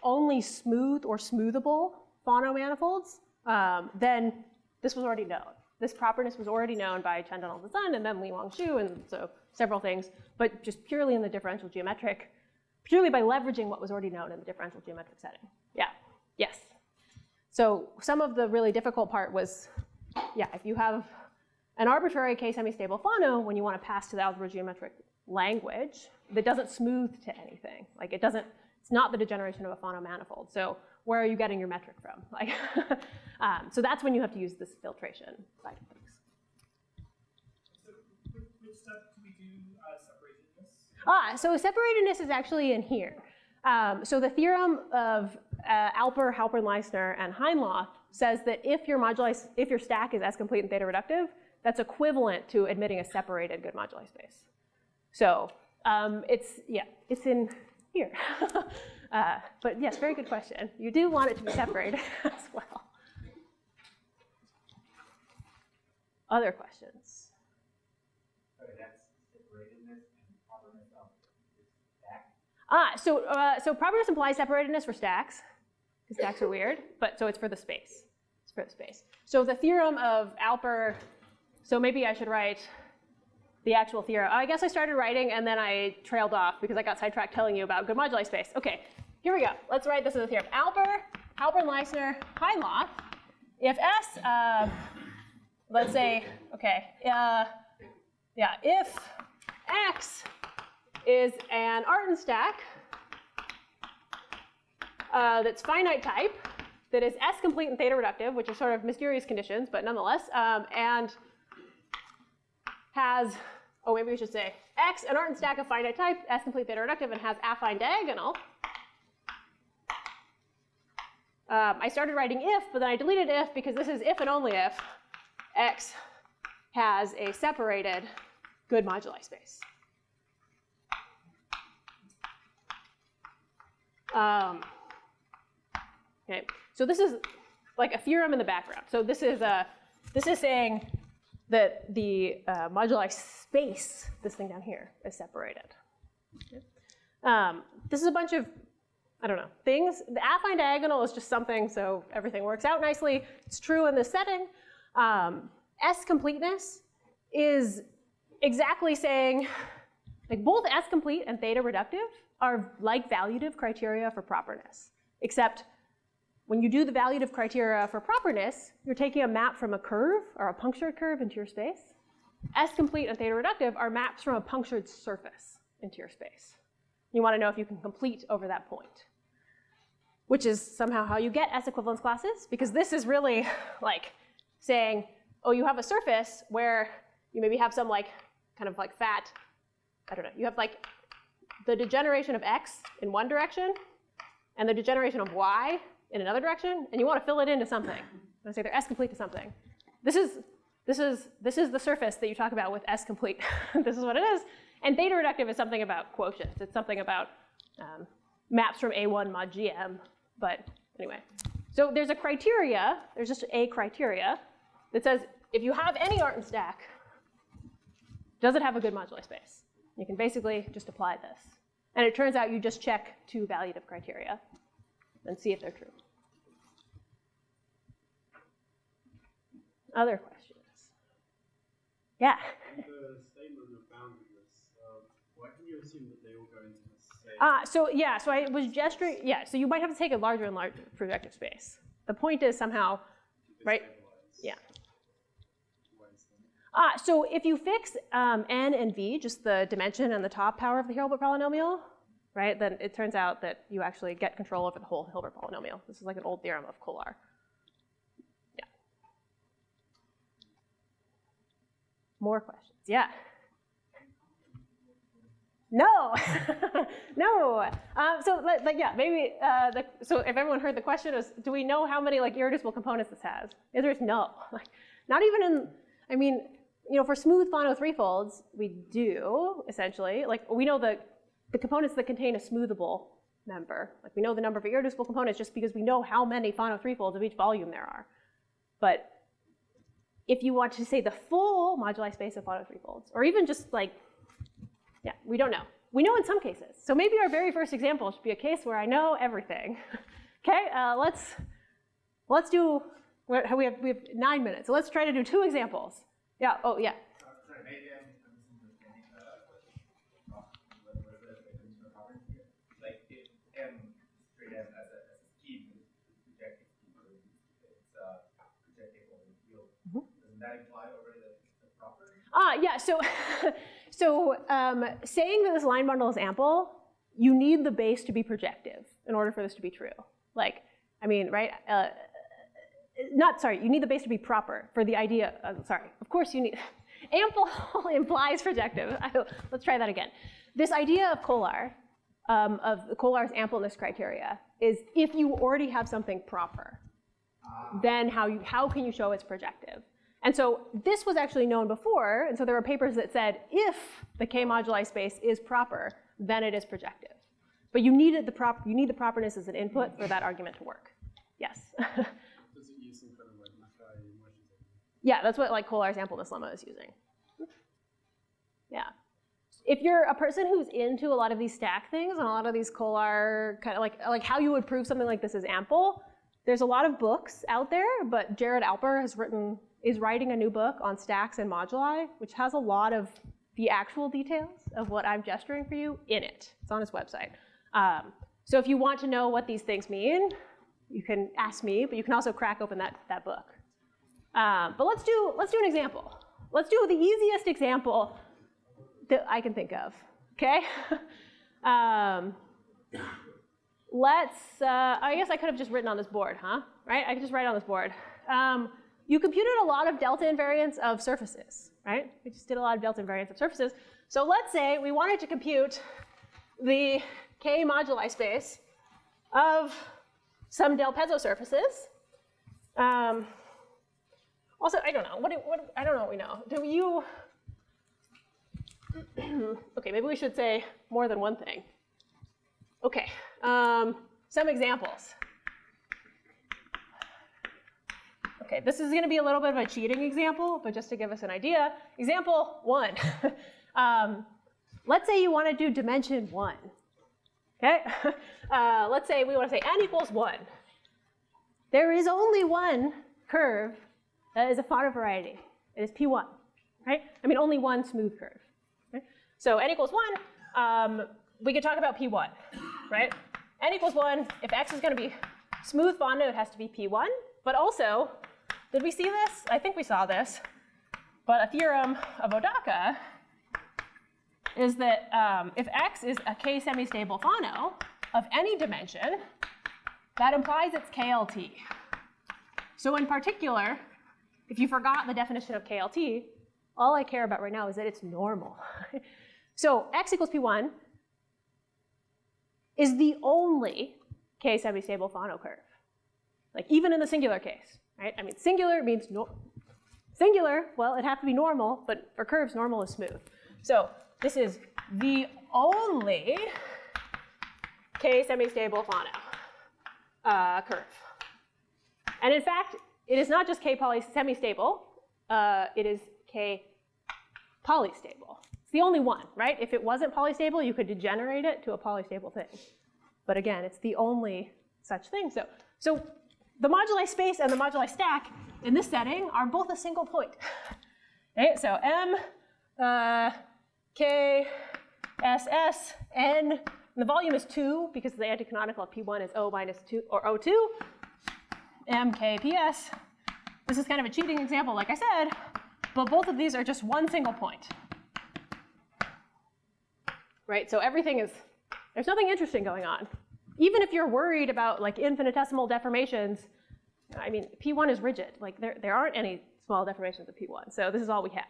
only smooth or smoothable phonomanifolds, then this was already known. This properness was already known by Chen Zan and then Li Wangxu, and so several things, but just purely in the differential geometric, purely by leveraging what was already known in the differential geometric setting. Yeah. Yes. So some of the really difficult part was, yeah, if you have an arbitrary k-semi-stable phono, when you want to pass to the algebra geometric language, that doesn't smooth to anything. Like it doesn't, it's not the degeneration of a phonomanifold. So where are you getting your metric from? Like, so that's when you have to use this filtration side of things. So which step do we do separatedness? So separatedness is actually in here. So the theorem of Alper, Halpern-Leissner, and Heinloth says that if your stack is S-complete and theta reductive, that's equivalent to admitting a separated good moduli space. So it's in here. But yes, very good question. You do want it to be separated as well. Other questions? Sorry, that's separatedness and properness of the stack. So properness implies separatedness for stacks, because stacks are weird, but so it's for the space. It's for the space. So the theorem of Alper, so maybe I should write the actual theorem. I guess I started writing and then I trailed off because I got sidetracked telling you about good moduli space. Okay, here we go. Let's write this as a theorem. Alper, Halpern-Leissner, Heinloth. If S, let's say, okay, if X is an Artin stack that's finite type, that is S-complete and theta reductive, which are sort of mysterious conditions, but nonetheless, and has, oh, maybe we should say X, an Artin stack of finite type, S-complete theta reductive, and has affine diagonal. I started writing if, but then I deleted if because this is if and only if X has a separated good moduli space. Okay, so this is like a theorem in the background. So this is saying that the moduli space, this thing down here, is separated. Okay. This is a bunch of, I don't know, things. The affine diagonal is just something, so everything works out nicely. It's true in this setting. S-completeness is exactly saying, like both S-complete and theta reductive are like valuative criteria for properness, except when you do the valuative criteria for properness, you're taking a map from a curve or a punctured curve into your space. S-complete and theta reductive are maps from a punctured surface into your space. You want to know if you can complete over that point, which is somehow how you get S-equivalence classes, because this is really like saying, oh, you have a surface where you maybe have some like kind of like fat, I don't know, you have like the degeneration of X in one direction and the degeneration of Y in another direction, and you want to fill it into something. I say they're S-complete to something. This is the surface that you talk about with S-complete. This is what it is. And theta reductive is something about quotients. It's something about maps from A1 mod GM. But anyway, so there's a criteria. There's just a criteria that says if you have any Artin stack, does it have a good moduli space? You can basically just apply this. And it turns out you just check two valuative criteria and see if they're true. Other questions? Yeah? And the statement of boundedness, why can you assume that they all go into the same? So I was gesturing, yeah, so you might have to take a larger and larger projective space. The point is somehow, right? Yeah. So if you fix n and v, just the dimension and the top power of the Hilbert polynomial, right, then it turns out that you actually get control over the whole Hilbert polynomial. This is like an old theorem of Kolar. Yeah. More questions? Yeah. No, no. So like yeah, maybe. So if everyone heard the question is, do we know how many like irreducible components this has? The answer is no. Like, not even in. I mean, you know, for smooth Fano threefolds, we do essentially. Like we know the components that contain a smoothable member. Like we know the number of irreducible components just because we know how many Fano threefolds of each volume there are. But if you want to say the full moduli space of Fano threefolds, or even just like. Yeah, we don't know. We know in some cases. So maybe our very first example should be a case where I know everything. Okay, let's do. We have 9 minutes. So let's try to do 2 examples. Yeah. Oh yeah. Sorry, maybe I'm misunderstanding like if M straight M as a scheme is projective scheme, it's projective over the field. Doesn't that imply already that it's proper? Yeah. So saying that this line bundle is ample, you need the base to be projective in order for this to be true. Like, I mean, right? You need the base to be proper for the idea. Of course you need, ample implies projective. Let's try that again. This idea of Kolar, of Kolar's ampleness criteria, is if you already have something proper, then how can you show it's projective? And so this was actually known before, and so there were papers that said if the K-moduli space is proper, then it is projective. But you need the properness as an input for that argument to work. Yes. Does it use some kind of like Luca? Yeah, that's what like Kolar's ampleness lemma is using. Yeah. If you're a person who's into a lot of these stack things and a lot of these Kolar kind of like how you would prove something like this is ample, there's a lot of books out there, but Jared Alper is writing a new book on stacks and moduli, which has a lot of the actual details of what I'm gesturing for you in it. It's on his website. So if you want to know what these things mean, you can ask me, but you can also crack open that book. But let's do an example. Let's do the easiest example that I can think of, okay? I guess I could have just written on this board, huh? Right? I could just write on this board. You computed a lot of delta invariants of surfaces, right? We just did a lot of delta invariants of surfaces. So let's say we wanted to compute the K-moduli space of some del Pezzo surfaces. Also, I don't know. I don't know what we know. Do you? Okay, maybe we should say more than one thing. Okay, some examples. Okay, this is going to be a little bit of a cheating example, but just to give us an idea. Example 1. Let's say you want to do dimension 1. Okay, let's say we want to say n equals 1. There is only one curve that is a Fano variety. It is P1, right? I mean, only one smooth curve. Okay? So n equals 1, we could talk about P1, right? N equals 1, if x is going to be smooth Fano, it has to be P1, but also, did we see this? I think we saw this. But a theorem of Odaka is that if x is a K semi-stable Fano of any dimension, that implies it's KLT. So in particular, if you forgot the definition of KLT, all I care about right now is that it's normal. So x equals P1 is the only K semi-stable Fano curve. Like even in the singular case, right? I mean, singular means singular, well, it'd have to be normal, but for curves, normal is smooth. So this is the only K semi-stable Fano curve. And in fact, it is not just K semi-stable, it is K polystable. It's the only one, right? If it wasn't polystable, you could degenerate it to a polystable thing. But again, it's the only such thing. So the moduli space and the moduli stack in this setting are both a single point. Okay, so M, K, S, S, N, and the volume is 2 because the anticanonical of P1 is O minus 2, or O2. MKPS. This is kind of a cheating example, like I said, but both of these are just one single point. Right, so everything is, there's nothing interesting going on. Even if you're worried about like infinitesimal deformations, I mean, P1 is rigid. Like there aren't any small deformations of P1, so this is all we have.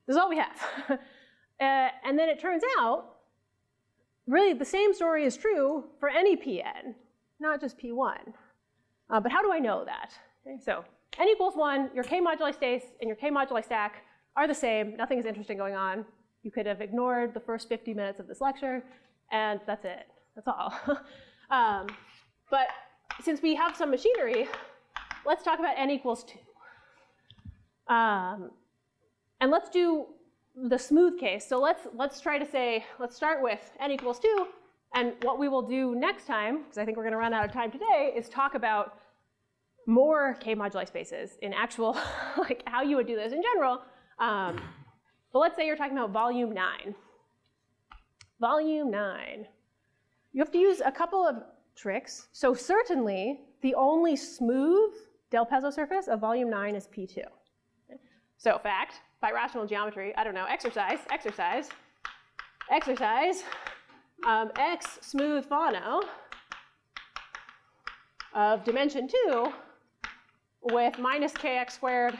This is all we have. And then it turns out, really the same story is true for any Pn, not just P1. But how do I know that? Okay, so n equals 1, your K-moduli space and your K-moduli stack are the same. Nothing is interesting going on. You could have ignored the first 50 minutes of this lecture, and that's it. That's all. But since we have some machinery, let's talk about n equals 2. And let's do the smooth case. So let's try to say, let's start with n equals 2. And what we will do next time, because I think we're going to run out of time today, is talk about more K-moduli spaces in actual, like how you would do this in general. But let's say you're talking about volume 9. Volume 9. You have to use a couple of tricks. So certainly, the only smooth del Pezzo surface of volume 9 is P2. So fact, by rational geometry, I don't know, exercise, X smooth Fano of dimension 2 with minus kx squared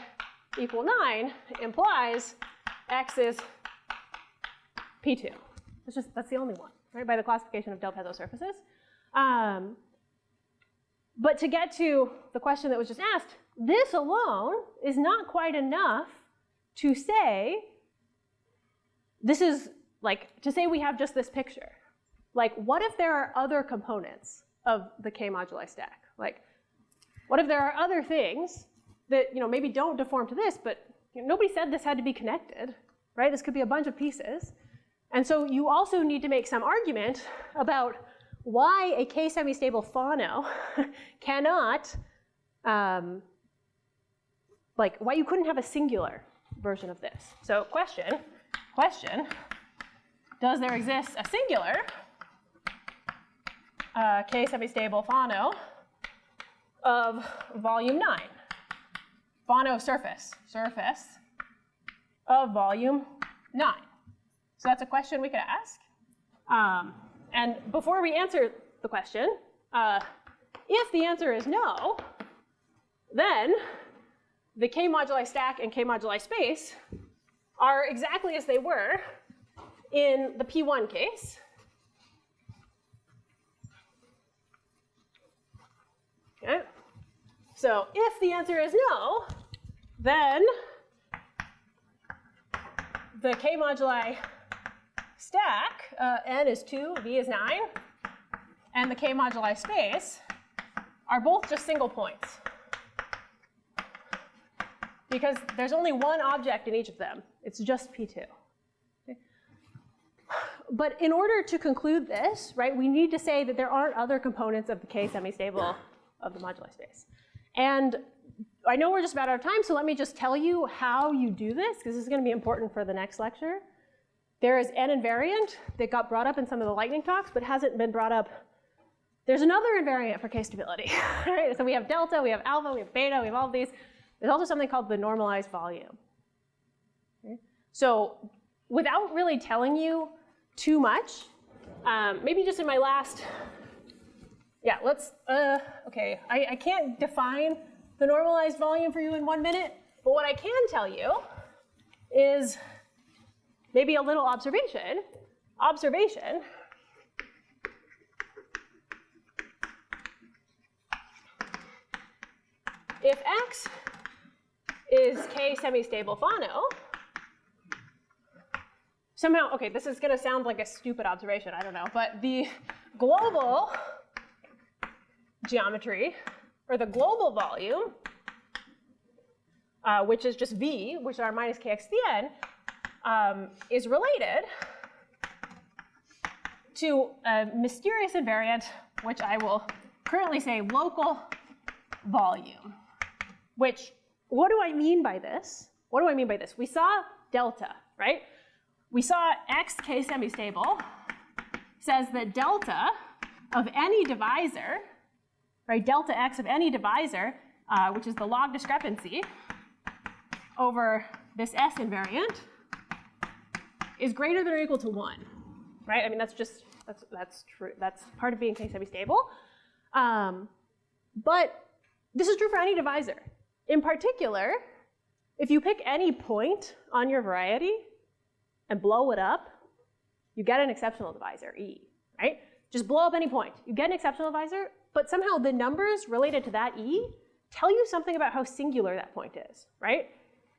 equal 9 implies X is P2. That's the only one, right, by the classification of del Pezzo surfaces. But to get to the question that was just asked, this alone is not quite enough to say, this is like, to say we have just this picture. Like, what if there are other components of the K-moduli stack? Like, what if there are other things that, maybe don't deform to this, but nobody said this had to be connected, right? This could be a bunch of pieces. And so you also need to make some argument about why a K-semi-stable Fano cannot, why you couldn't have a singular version of this. So question, does there exist a singular K-semi-stable Fano of volume 9? Fano surface of volume 9. So that's a question we could ask. And before we answer the question, if the answer is no, then the K-moduli stack and K-moduli space are exactly as they were in the P1 case. Okay. So if the answer is no, then the K-moduli stack, n is 2, v is 9, and the K-moduli space are both just single points. Because there's only one object in each of them. It's just P2. Okay. But in order to conclude this, right, we need to say that there aren't other components of the K semi-stable of the moduli space. And I know we're just about out of time, so let me just tell you how you do this, because this is going to be important for the next lecture. There is n invariant that got brought up in some of the lightning talks, but hasn't been brought up. There's another invariant for K stability. Right? So we have delta, we have alpha, we have beta, we have all of these. There's also something called the normalized volume. Okay? So without really telling you too much, maybe just in my last, okay, I can't define the normalized volume for you in 1 minute, but what I can tell you is maybe a little observation. If X is K semi-stable Fano, somehow, okay, this is going to sound like a stupid observation, I don't know, but the global geometry, or the global volume, which is just V, which are minus kxdn, is related to a mysterious invariant, which I will currently say local volume, which, what do I mean by this? We saw delta, right? We saw X K semi-stable says that delta of any divisor right? Delta x of any divisor, which is the log discrepancy over this S invariant, is greater than or equal to 1, right? I mean, that's true. That's part of being semi-stable. But this is true for any divisor. In particular, if you pick any point on your variety and blow it up, you get an exceptional divisor, E, right? Just blow up any point. You get an exceptional divisor, but somehow the numbers related to that E tell you something about how singular that point is, right?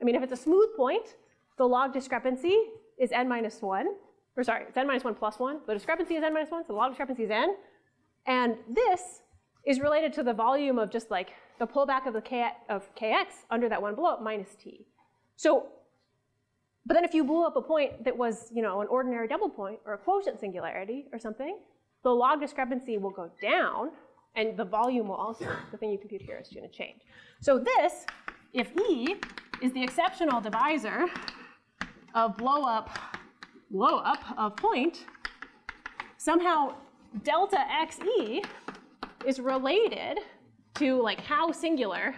I mean, if it's a smooth point, the log discrepancy is n minus 1. Or sorry, it's n minus 1 plus 1. The discrepancy is n minus 1, so the log discrepancy is n. And this is related to the volume of just like the pullback of the kx under that one blowup minus t. So, but then if you blew up a point that was, you know, an ordinary double point or a quotient singularity or something, the log discrepancy will go down, and the volume will also, the thing you compute here, is going to change. So this, if E is the exceptional divisor of blow up of point, somehow delta xe is related to like how singular,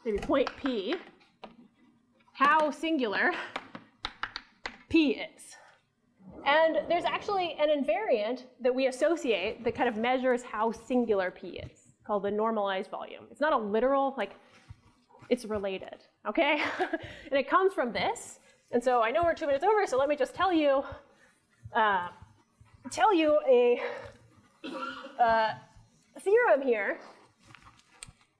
maybe point P, how singular P is. And there's actually an invariant that we associate that kind of measures how singular P is, called the normalized volume. It's not a literal, like, it's related, okay? And it comes from this. And so I know we're 2 minutes over, so let me just tell you a theorem here.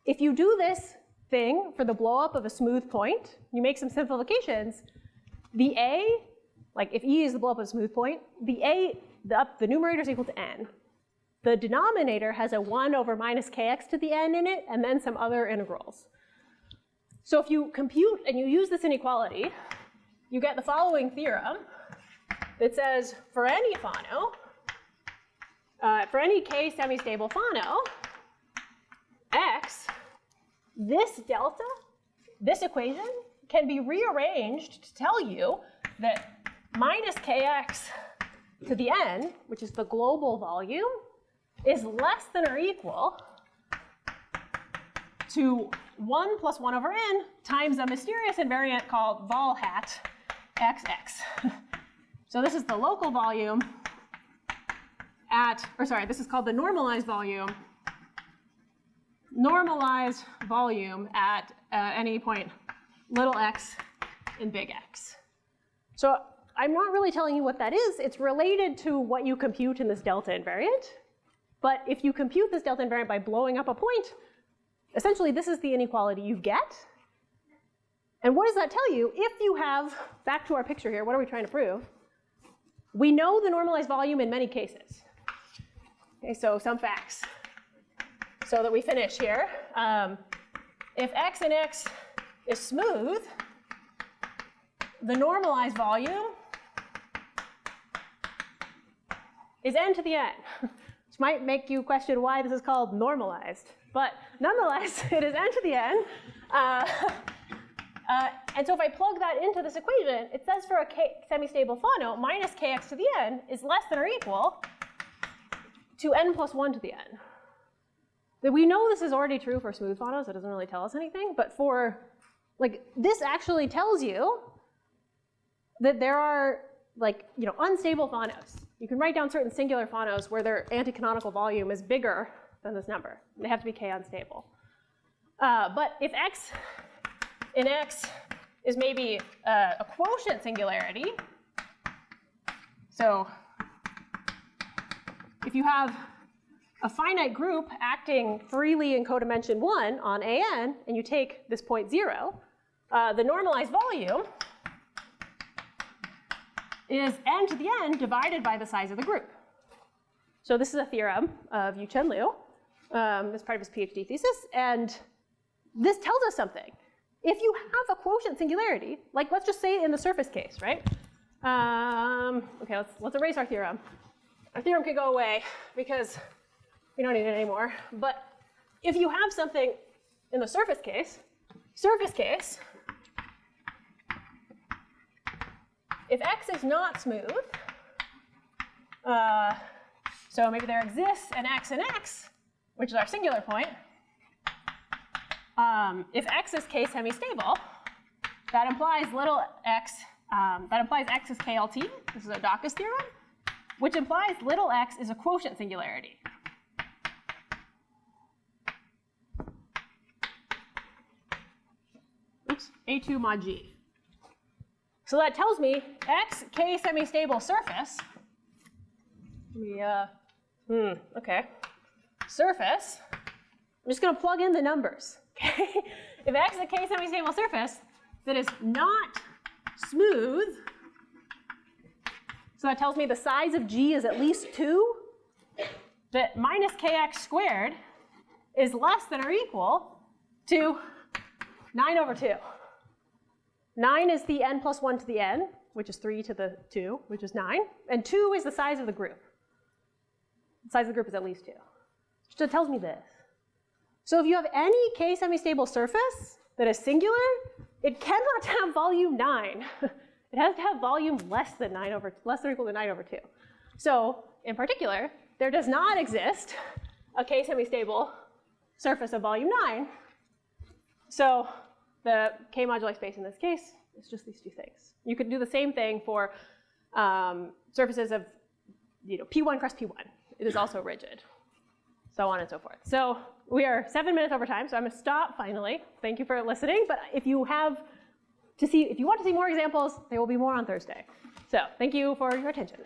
If you do this thing for the blow up of a smooth point, you make some simplifications, the A, like if E is the blow up of a smooth point, the A, the numerator is equal to n. The denominator has a 1 over minus kx to the n in it, and then some other integrals. So if you compute and you use this inequality, you get the following theorem that says for any Fano, for any k semi-stable Fano, x, this delta, this equation, can be rearranged to tell you that minus kx to the n, which is the global volume, is less than or equal to 1 plus 1 over n times a mysterious invariant called vol hat xx. So this is the local volume at, or sorry, this is called the normalized volume at any point little x and big X. So I'm not really telling you what that is. It's related to what you compute in this delta invariant. But if you compute this delta invariant by blowing up a point, essentially this is the inequality you get. And what does that tell you? If you have, back to our picture here, what are we trying to prove? We know the normalized volume in many cases. Okay, so some facts. So that we finish here. If x and x is smooth, the normalized volume is n to the n. Which might make you question why this is called normalized. But nonetheless, it is n to the n. And so if I plug that into this equation, it says for a semi-stable Fano, minus kx to the n is less than or equal to n plus 1 to the n. That we know this is already true for smooth Fanos, it doesn't really tell us anything, but for, like, this actually tells you that there are, like, you know, unstable Fanos. You can write down certain singular Fanos where their anti-canonical volume is bigger than this number. They have to be k unstable. But if x in x is maybe a quotient singularity, so if you have a finite group acting freely in codimension 1 on an, and you take this point 0, the normalized volume is n to the n divided by the size of the group. So this is a theorem of Yu-Chen Liu. This is part of his PhD thesis, and this tells us something. If you have a quotient singularity, like let's just say in the surface case, right? Okay, let's erase our theorem. Our theorem could go away because we don't need it anymore. But if you have something in the surface case, if x is not smooth, so maybe there exists an x and x which is our singular point, if x is k semi-stable, that implies little x, that implies x is KLT. This is our Dawkins theorem, which implies little x is a quotient singularity. Oops, A2 mod G. So that tells me x k semi-stable surface. Okay. Surface. I'm just going to plug in the numbers. Okay. If x is a k semi-stable surface that is not smooth, so that tells me the size of G is at least 2, that minus kx squared is less than or equal to 9 over 2. 9 is the n plus 1 to the n, which is 3 to the 2, which is 9. And 2 is the size of the group. The size of the group is at least 2. So it tells me this. So if you have any k semi-stable surface that is singular, it cannot have volume 9. It has to have volume less than or equal to 9 over 2. So in particular, there does not exist a k semi-stable surface of volume 9. So the K-moduli space in this case is just these two things. You could do the same thing for surfaces of P1 cross P1. It is also rigid, so on and so forth. So we are 7 minutes over time, so I'm going to stop finally. Thank you for listening. But if you want to see more examples, there will be more on Thursday. So thank you for your attention.